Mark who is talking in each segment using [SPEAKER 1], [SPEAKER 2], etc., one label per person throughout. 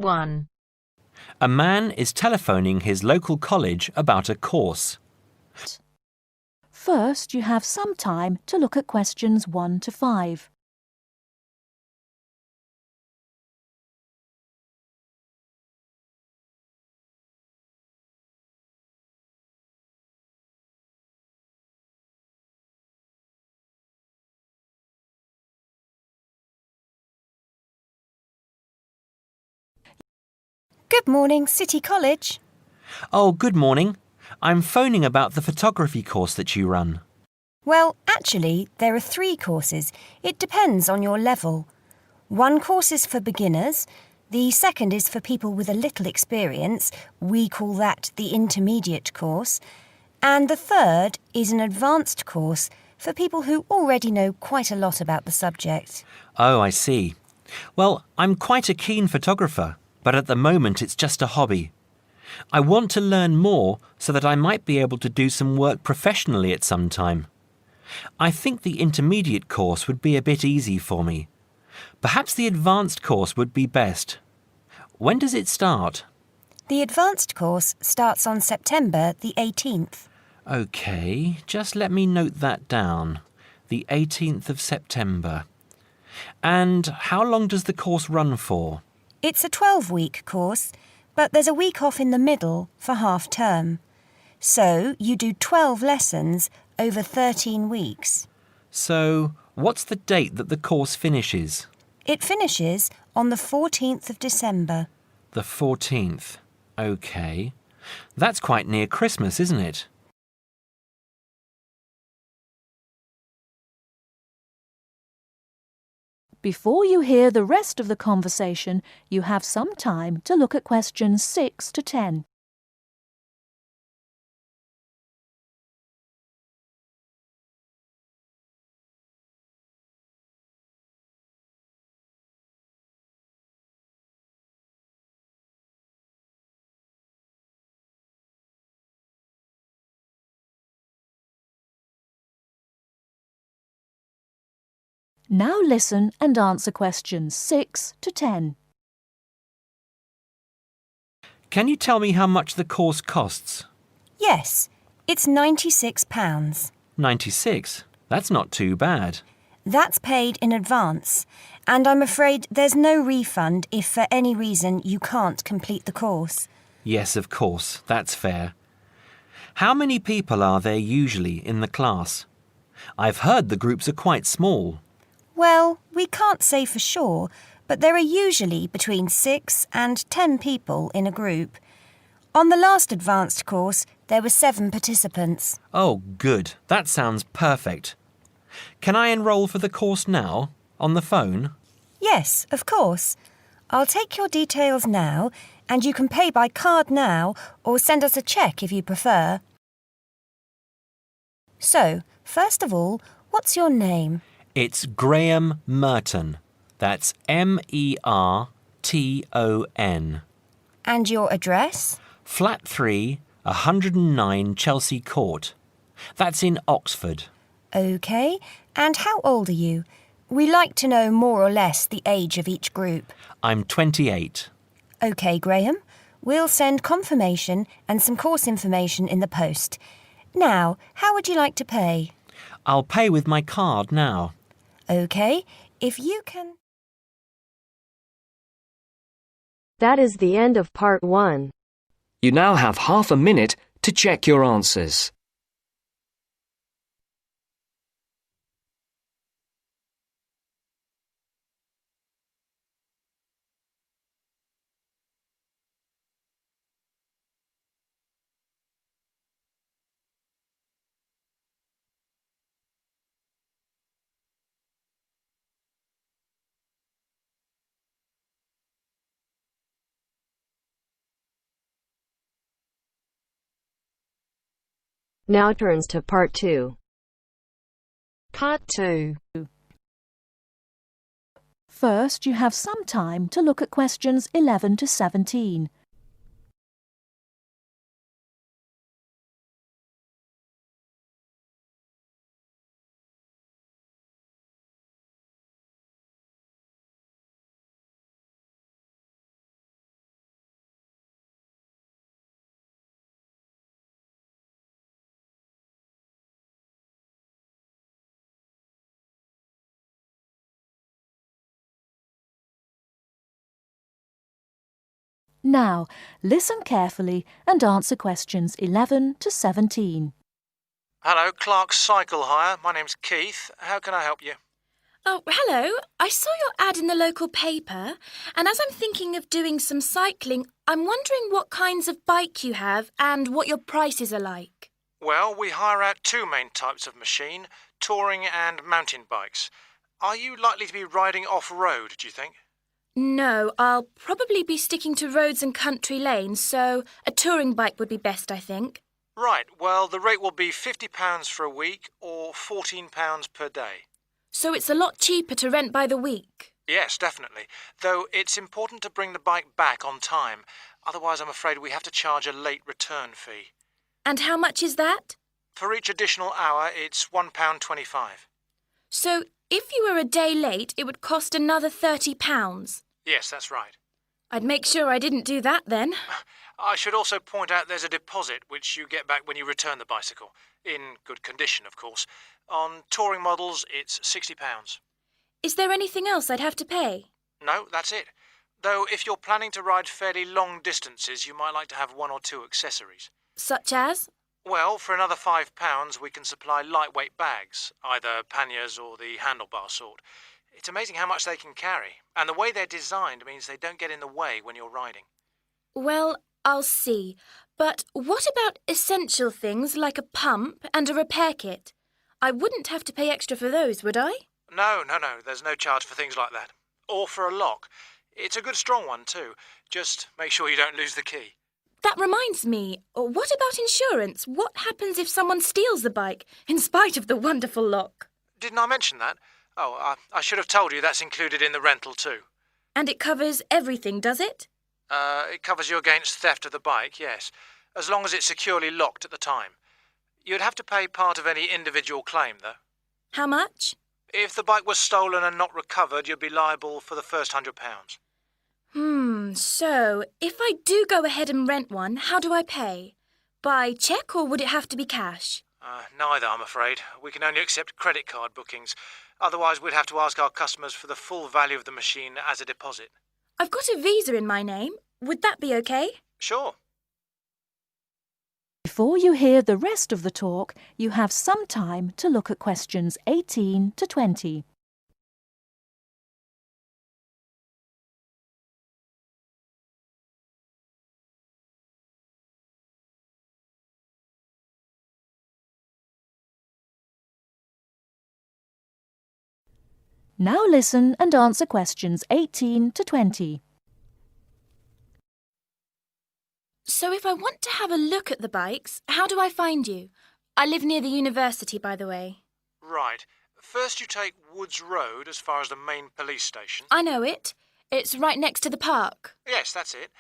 [SPEAKER 1] 1.
[SPEAKER 2] A man is telephoning his local college about a course.
[SPEAKER 3] First, you have some time to look at questions 1 to 5.
[SPEAKER 4] Good morning, City College.
[SPEAKER 2] Oh, good morning. I'm phoning about the photography course that you run.
[SPEAKER 4] Well, actually, there are 3 courses. It depends on your level. One course is for beginners. The second is for people with a little experience. We call that the intermediate course. And the third is an advanced course for people who already know quite a lot about the subject.
[SPEAKER 2] Oh, I see. Well, I'm quite a keen photographer, but at the moment it's just a hobby. I want to learn more so that I might be able to do some work professionally at some time. I think the intermediate course would be a bit easy for me. Perhaps the advanced course would be best. When does it start?
[SPEAKER 4] The advanced course starts on September the 18th.
[SPEAKER 2] OK, just let me note that down. The 18th of September. And how long does the course run for?
[SPEAKER 4] It's a 12-week course, but there's a week off in the middle for half term. So you do 12 lessons over 13 weeks.
[SPEAKER 2] So, what's the date that the course finishes?
[SPEAKER 4] It finishes on the 14th of December.
[SPEAKER 2] The 14th. OK. That's quite near Christmas, isn't it?
[SPEAKER 3] Before you hear the rest of the conversation, you have some time to look at questions 6 to 10. Now listen and answer questions 6 to 10.
[SPEAKER 2] Can you tell me how much the course costs?
[SPEAKER 4] Yes, it's £96.
[SPEAKER 2] 96. That's not too bad.
[SPEAKER 4] That's paid in advance, and I'm afraid there's no refund if for any reason you can't complete the course.
[SPEAKER 2] Yes, of course. That's fair. How many people are there usually in the class? I've heard the groups are quite small.
[SPEAKER 4] Well, we can't say for sure, but there are usually between 6 and 10 people in a group. On the last advanced course, there were 7 participants.
[SPEAKER 2] Oh, good. That sounds perfect. Can I enrol for the course now, on the phone?
[SPEAKER 4] Yes, of course. I'll take your details now, and you can pay by card now or send us a cheque if you prefer. So, first of all, what's your name?
[SPEAKER 2] It's Graham Merton. That's Merton.
[SPEAKER 4] And your address?
[SPEAKER 2] Flat 3, 109 Chelsea Court. That's in Oxford.
[SPEAKER 4] OK. And how old are you? We like to know more or less the age of each group.
[SPEAKER 2] I'm 28.
[SPEAKER 4] OK, Graham. We'll send confirmation and some course information in the post. Now, how would you like to pay?
[SPEAKER 2] I'll pay with my card now.
[SPEAKER 4] OK, if you can...
[SPEAKER 1] That is the end of part 1.
[SPEAKER 5] You now have half a minute to check your answers.
[SPEAKER 1] Now turns to part 2.
[SPEAKER 3] Part 2. First, you have some time to look at questions 11 to 17. Now, listen carefully and answer questions 11 to 17.
[SPEAKER 6] Hello, Clark's Cycle Hire. My name's Keith. How can I help you?
[SPEAKER 7] Oh, hello. I saw your ad in the local paper, and as I'm thinking of doing some cycling, I'm wondering what kinds of bike you have and what your prices are like.
[SPEAKER 6] Well, we hire out two main types of machine, touring and mountain bikes. Are you likely to be riding off-road, do you think?
[SPEAKER 7] No, I'll probably be sticking to roads and country lanes, so a touring bike would be best, I think.
[SPEAKER 6] Right, well, the rate will be £50 for a week or £14 per day.
[SPEAKER 7] So it's a lot cheaper to rent by the week.
[SPEAKER 6] Yes, definitely. Though it's important to bring the bike back on time. Otherwise, I'm afraid we have to charge a late return fee.
[SPEAKER 7] And how much is that?
[SPEAKER 6] For each additional hour, it's £1.25.
[SPEAKER 7] So if you were a day late, it would cost another £30.
[SPEAKER 6] Yes, that's right.
[SPEAKER 7] I'd make sure I didn't do that then.
[SPEAKER 6] I should also point out there's a deposit which you get back when you return the bicycle. In good condition, of course. On touring models, it's £60.
[SPEAKER 7] Is there anything else I'd have to pay?
[SPEAKER 6] No, that's it. Though if you're planning to ride fairly long distances, you might like to have one or two accessories.
[SPEAKER 7] Such as?
[SPEAKER 6] Well, for another £5, we can supply lightweight bags, either panniers or the handlebar sort. It's amazing how much they can carry, and the way they're designed means they don't get in the way when you're riding.
[SPEAKER 7] Well, I'll see. But what about essential things like a pump and a repair kit? I wouldn't have to pay extra for those, would I?
[SPEAKER 6] No, there's no charge for things like that. Or for a lock. It's a good strong one too. Just make sure you don't lose the key.
[SPEAKER 7] That reminds me, what about insurance? What happens if someone steals the bike, in spite of the wonderful lock?
[SPEAKER 6] Didn't I mention that? Oh, I should have told you that's included in the rental too.
[SPEAKER 7] And it covers everything, does it?
[SPEAKER 6] It covers you against theft of the bike, yes, as long as it's securely locked at the time. You'd have to pay part of any individual claim, though.
[SPEAKER 7] How much?
[SPEAKER 6] If the bike was stolen and not recovered, you'd be liable for the first £100.
[SPEAKER 7] So if I do go ahead and rent one, how do I pay? By cheque or would it have to be cash?
[SPEAKER 6] Neither, I'm afraid. We can only accept credit card bookings. Otherwise, we'd have to ask our customers for the full value of the machine as a deposit.
[SPEAKER 7] I've got a Visa in my name. Would that be okay?
[SPEAKER 6] Sure.
[SPEAKER 3] Before you hear the rest of the talk, you have some time to look at questions 18 to 20. Now listen and answer questions 18 to 20.
[SPEAKER 7] So if I want to have a look at the bikes, how do I find you? I live near the university, by the way.
[SPEAKER 6] Right. First you take Woods Road as far as the main police station.
[SPEAKER 7] I know it. It's right next to the park.
[SPEAKER 6] Yes, that's it.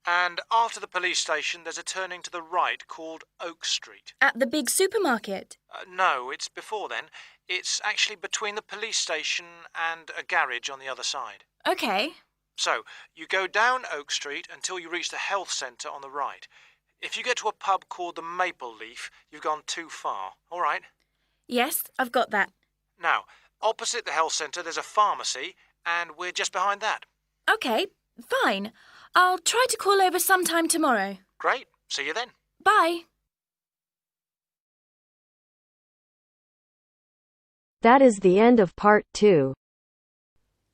[SPEAKER 6] And after the police station, there's a turning to the right called Oak Street.
[SPEAKER 7] At the big supermarket.
[SPEAKER 6] No, it's before then. It's actually between the police station and a garage on the other side.
[SPEAKER 7] OK.
[SPEAKER 6] So, you go down Oak Street until you reach the health centre on the right. If you get to a pub called the Maple Leaf, you've gone too far, all right?
[SPEAKER 7] Yes, I've got that.
[SPEAKER 6] Now, opposite the health centre there's a pharmacy, and we're just behind that.
[SPEAKER 7] OK, fine. I'll try to call over sometime tomorrow.
[SPEAKER 6] Great. See you then.
[SPEAKER 7] Bye.
[SPEAKER 1] That is the end of part 2.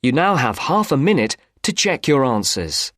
[SPEAKER 5] You now have half a minute to check your answers.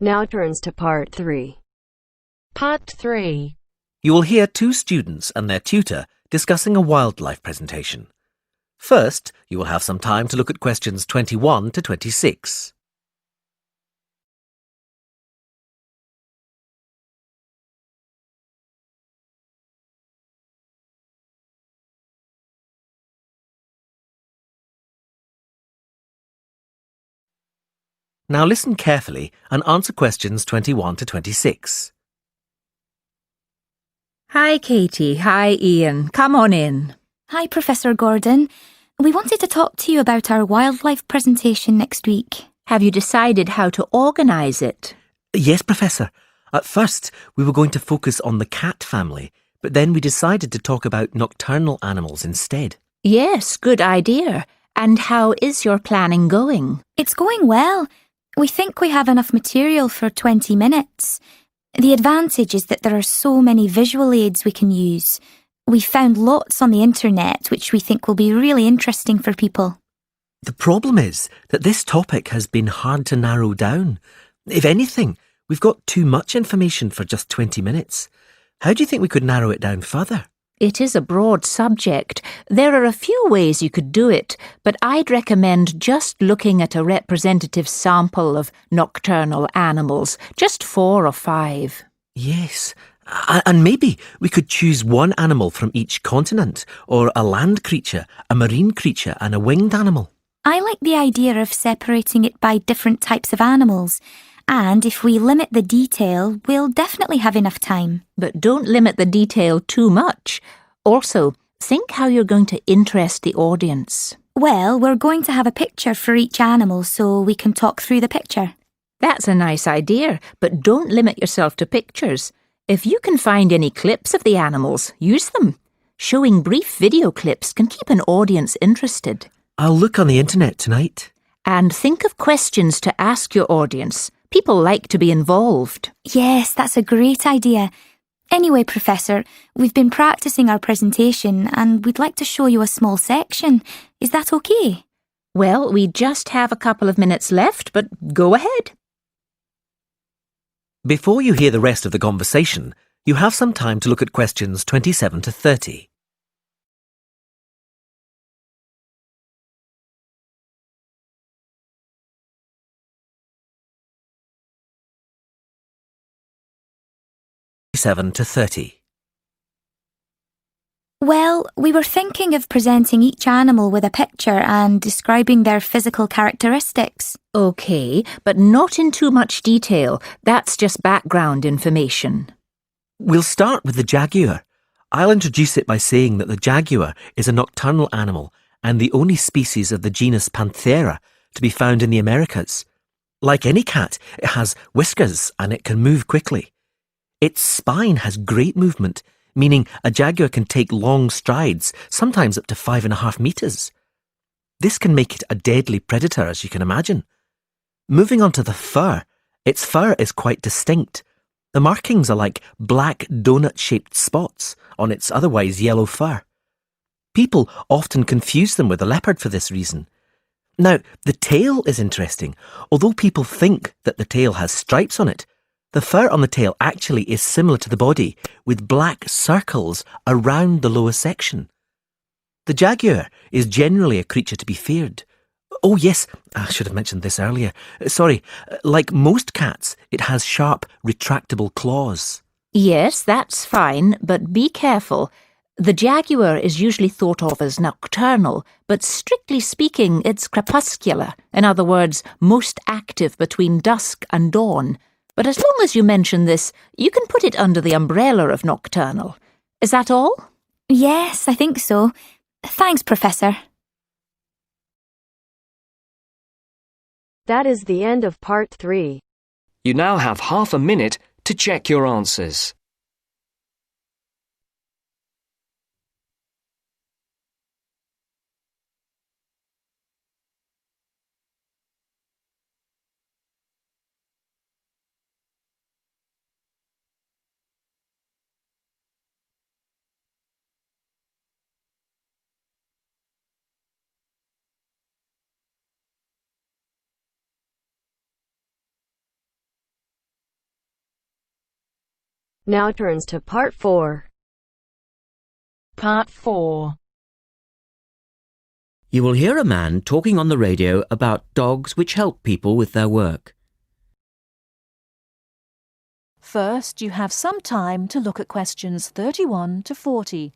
[SPEAKER 1] Now turns to part 3. Part 3.
[SPEAKER 2] You will hear two students and their tutor discussing a wildlife presentation. First, you will have some time to look at questions 21 to 26.
[SPEAKER 8] Now listen carefully and answer questions 21 to 26.
[SPEAKER 9] Hi, Katie. Hi, Ian. Come on in.
[SPEAKER 10] Hi, Professor Gordon. We wanted to talk to you about our wildlife presentation next week.
[SPEAKER 9] Have you decided how to organise it?
[SPEAKER 8] Yes, Professor. At first, we were going to focus on the cat family, but then we decided to talk about nocturnal animals instead.
[SPEAKER 9] Yes, good idea. And how is your planning going?
[SPEAKER 10] It's going well. We think we have enough material for 20 minutes. The advantage is that there are so many visual aids we can use. We found lots on the internet which we think will be really interesting for people.
[SPEAKER 8] The problem is that this topic has been hard to narrow down. If anything, we've got too much information for just 20 minutes. How do you think we could narrow it down further?
[SPEAKER 9] It is a broad subject. There are a few ways you could do it, but I'd recommend just looking at a representative sample of nocturnal animals, just 4 or 5.
[SPEAKER 8] Yes, and maybe we could choose one animal from each continent, or a land creature, a marine creature and a winged animal.
[SPEAKER 10] I like the idea of separating it by different types of animals. And if we limit the detail, we'll definitely have enough time.
[SPEAKER 9] But don't limit the detail too much. Also, think how you're going to interest the audience.
[SPEAKER 10] Well, we're going to have a picture for each animal so we can talk through the picture.
[SPEAKER 9] That's a nice idea, but don't limit yourself to pictures. If you can find any clips of the animals, use them. Showing brief video clips can keep an audience interested.
[SPEAKER 8] I'll look on the internet tonight.
[SPEAKER 9] And think of questions to ask your audience. People like to be involved.
[SPEAKER 10] Yes, that's a great idea. Anyway, Professor, we've been practicing our presentation and we'd like to show you a small section. Is that okay?
[SPEAKER 9] Well, we just have a couple of minutes left, but go ahead.
[SPEAKER 8] Before you hear the rest of the conversation, you have some time to look at questions 27 to 30. To 30.
[SPEAKER 10] Well, we were thinking of presenting each animal with a picture and describing their physical characteristics.
[SPEAKER 9] OK, but not in too much detail. That's just background information.
[SPEAKER 8] We'll start with the jaguar. I'll introduce it by saying that the jaguar is a nocturnal animal and the only species of the genus Panthera to be found in the Americas. Like any cat, it has whiskers and it can move quickly. Its spine has great movement, meaning a jaguar can take long strides, sometimes up to 5.5 meters. This can make it a deadly predator, as you can imagine. Moving on to the fur, its fur is quite distinct. The markings are like black donut-shaped spots on its otherwise yellow fur. People often confuse them with a leopard for this reason. Now, the tail is interesting. Although people think that the tail has stripes on it, the fur on the tail actually is similar to the body, with black circles around the lower section. The jaguar is generally a creature to be feared. Oh yes, I should have mentioned this earlier. Sorry, like most cats, it has sharp, retractable claws.
[SPEAKER 9] Yes, that's fine, but be careful. The jaguar is usually thought of as nocturnal, but strictly speaking, it's crepuscular. In other words, most active between dusk and dawn. But as long as you mention this, you can put it under the umbrella of nocturnal. Is that all?
[SPEAKER 10] Yes, I think so. Thanks, Professor.
[SPEAKER 1] That is the end of part 3.
[SPEAKER 5] You now have half a minute to check your answers.
[SPEAKER 1] Now turns to part 4.
[SPEAKER 11] Part 4.
[SPEAKER 12] You will hear a man talking on the radio about dogs which help people with their work.
[SPEAKER 3] First, you have some time to look at questions 31 to 40.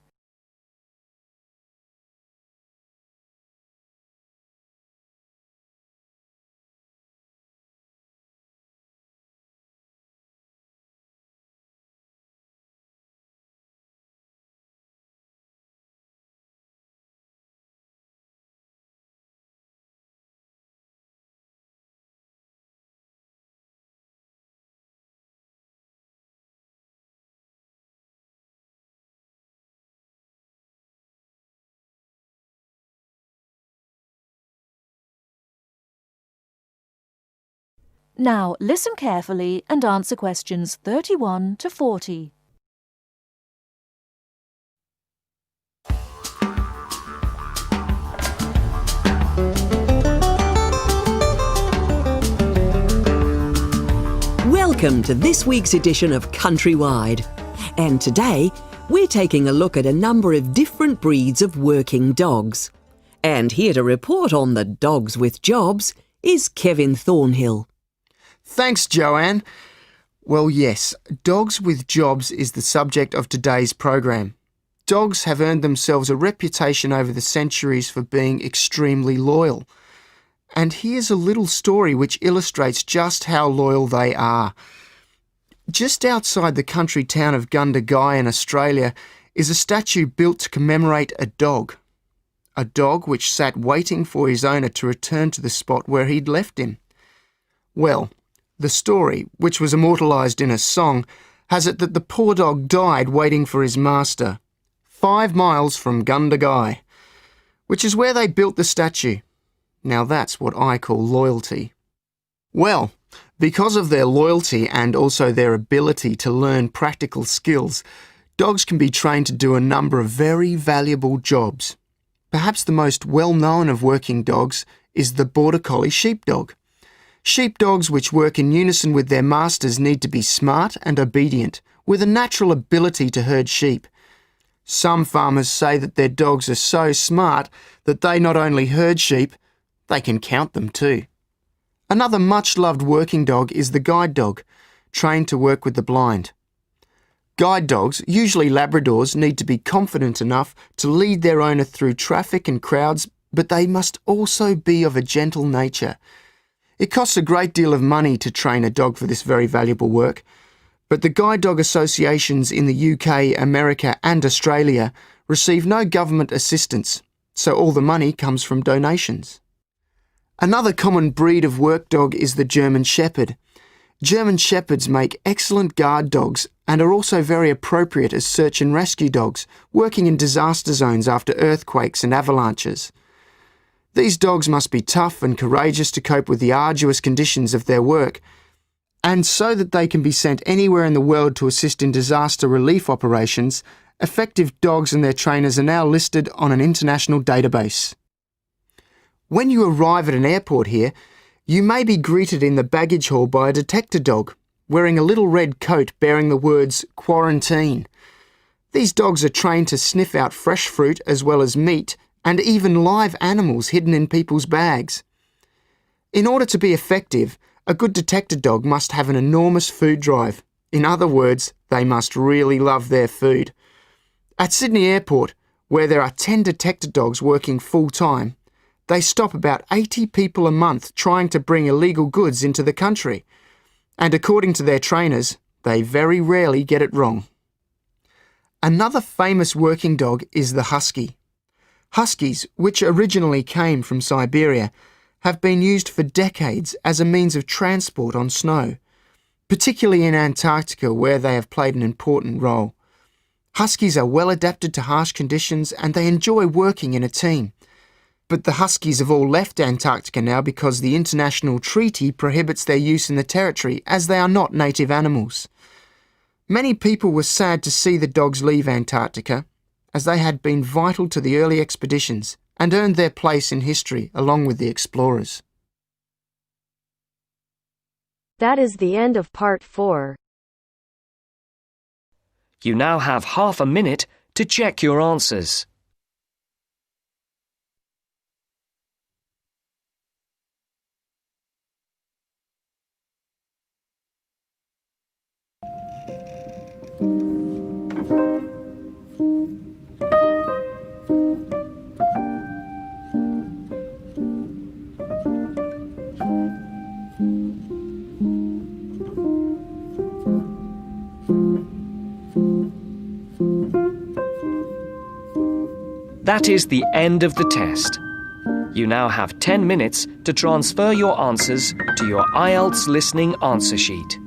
[SPEAKER 3] Now listen carefully and answer questions 31 to 40.
[SPEAKER 13] Welcome to this week's edition of Countrywide. And today, we're taking a look at a number of different breeds of working dogs. And here to report on the dogs with jobs is Kevin Thornhill.
[SPEAKER 14] Thanks, Joanne. Well, yes, dogs with jobs is the subject of today's program. Dogs have earned themselves a reputation over the centuries for being extremely loyal. And here's a little story which illustrates just how loyal they are. Just outside the country town of Gundagai in Australia is a statue built to commemorate a dog. A dog which sat waiting for his owner to return to the spot where he'd left him. Well, the story, which was immortalised in a song, has it that the poor dog died waiting for his master, 5 miles from Gundagai, which is where they built the statue. Now that's what I call loyalty. Well, because of their loyalty and also their ability to learn practical skills, dogs can be trained to do a number of very valuable jobs. Perhaps the most well-known of working dogs is the Border Collie sheepdog. Sheepdogs which work in unison with their masters need to be smart and obedient, with a natural ability to herd sheep. Some farmers say that their dogs are so smart that they not only herd sheep, they can count them too. Another much-loved working dog is the guide dog, trained to work with the blind. Guide dogs, usually Labradors, need to be confident enough to lead their owner through traffic and crowds, but they must also be of a gentle nature. It costs a great deal of money to train a dog for this very valuable work, but the guide dog associations in the UK, America and Australia receive no government assistance, so all the money comes from donations. Another common breed of work dog is the German Shepherd. German Shepherds make excellent guard dogs and are also very appropriate as search and rescue dogs, working in disaster zones after earthquakes and avalanches. These dogs must be tough and courageous to cope with the arduous conditions of their work, and so that they can be sent anywhere in the world to assist in disaster relief operations, effective dogs and their trainers are now listed on an international database. When you arrive at an airport here, you may be greeted in the baggage hall by a detector dog, wearing a little red coat bearing the words "Quarantine." These dogs are trained to sniff out fresh fruit as well as meat and even live animals hidden in people's bags. In order to be effective, a good detector dog must have an enormous food drive. In other words, they must really love their food. At Sydney Airport, where there are 10 detector dogs working full-time, they stop about 80 people a month trying to bring illegal goods into the country. And according to their trainers, they very rarely get it wrong. Another famous working dog is the husky. Huskies, which originally came from Siberia, have been used for decades as a means of transport on snow, particularly in Antarctica where they have played an important role. Huskies are well adapted to harsh conditions and they enjoy working in a team. But the huskies have all left Antarctica now because the international treaty prohibits their use in the territory as they are not native animals. Many people were sad to see the dogs leave Antarctica, as they had been vital to the early expeditions and earned their place in history along with the explorers.
[SPEAKER 1] That is the end of part 4.
[SPEAKER 5] You now have half a minute to check your answers. That is the end of the test. You now have 10 minutes to transfer your answers to your Ielts listening answer sheet.